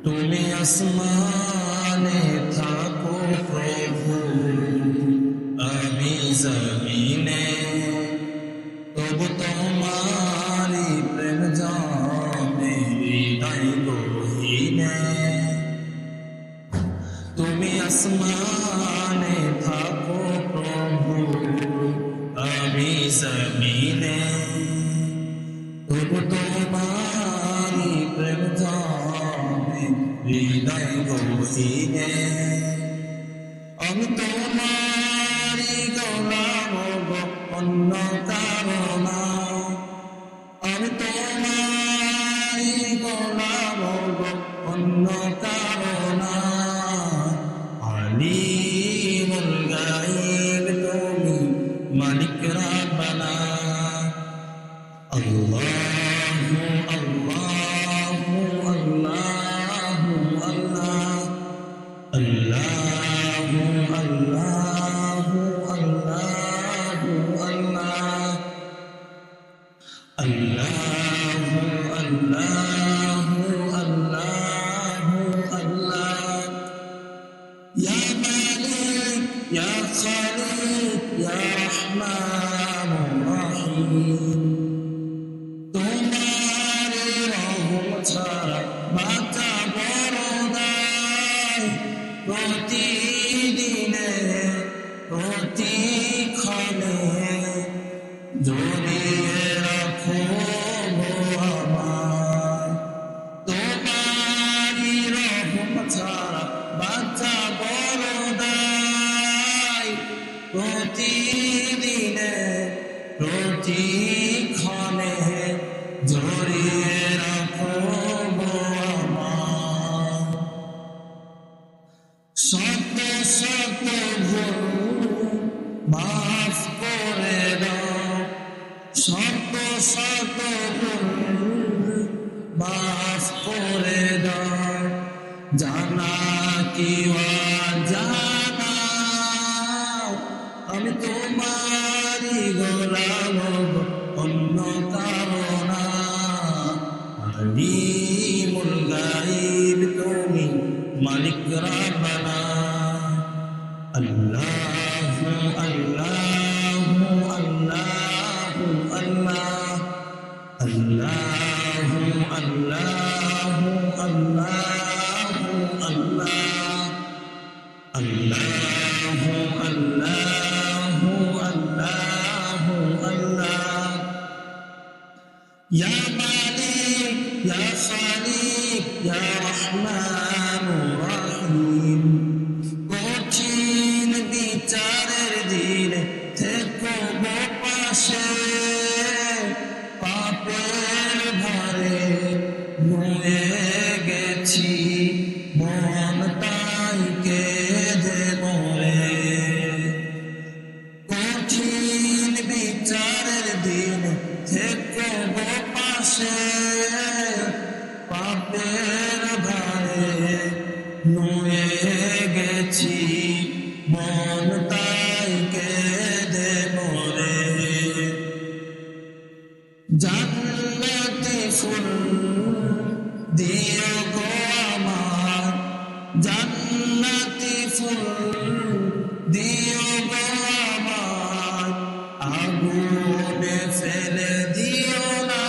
তুমি আসমানে থাকো প্রভু, আমি জমিনে, তবু তোমারি প্রেম জানে হৃদয় গহীনে। তুমি আসমানে থাকো প্রভু, আমি জমিনে, তবু তোমারি প্রেম জানে হৃদয় গহীনে। আমি তোমারি গোলাম গো, অন্য কারো না। আমি তোমারি গোলাম গো, অন্য কারো না। আলিমুল গায়ব তুমি, মালিক রাব্বানা। আল্লাহু আল্লাহু আল্লাহু আল্লাহ, আল্লাহু আল্লাহু আল্লাহু আল্লাহ, আল্লাহু আল্লাহু আল্লাহু আল্লাহ। ইয়া মালিক ইয়া খালিক ইয়া রহমানুর রহিম। তোমারি রহম ছাড়া বাঁচা বড় দায়, প্রতিদিনে প্রতিক্ষণে জড়িয়ে রাখো গো আমায়। তোমারি রহম ছাড়া বাঁচা বড় দায়, প্রতিদিনে প্রতিক্ষণে জড়িয়ে রাখো গো আমায়। শত শত ভুল মাফ করে দাও, শত শত ভুল মাফ করে দাও। জানা কি অজানা, আমি তোমারি গোলাম গো, অন্য কারো না। আলিমুল গায়ব তুমি, মালিক রাব্বানা। আল্লাহু আল্লাহু আল্লাহু আল্লাহ, আল্লাহু আল্লাহু আল্লাহু আল্লাহ, আল্লাহু আল্লাহু আল্লাহু আল্লাহ। ইয়া মালিক ইয়া খালিক ইয়া রহমানুর রহিম। কঠিন বিচারের দিনে থেকো গো পাশে, পাপের ভারে নুয়ে গেছি মন তাই কেঁদে মরে। কঠিন বিচারের দিনে থেকো গো পাশে, পাপের ভারে নুয়ে গেছি মন তাই কেঁদে মরে। জান্নাতি ফুল দিও গো আমার, জান্নাতি ফুল দিও গো আমার। আগুনে ফেলে দিও না,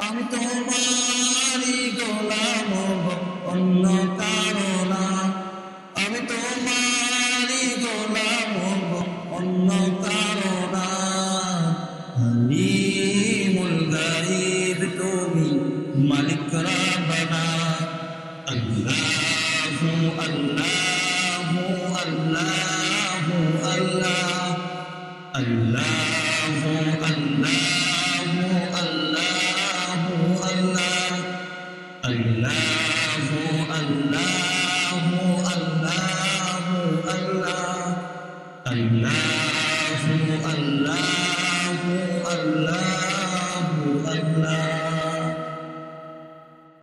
আমি তোমারি গোলাম গো, অন্য কারো না। আমি তোমারি গোলাম গো, অন্য কারো না। আলিমুল গায়ব তুমি, মালিক রাব্বানা। আল্লাহু আল্লাহু আল্লাহু আল্লাহ, আল্লাহু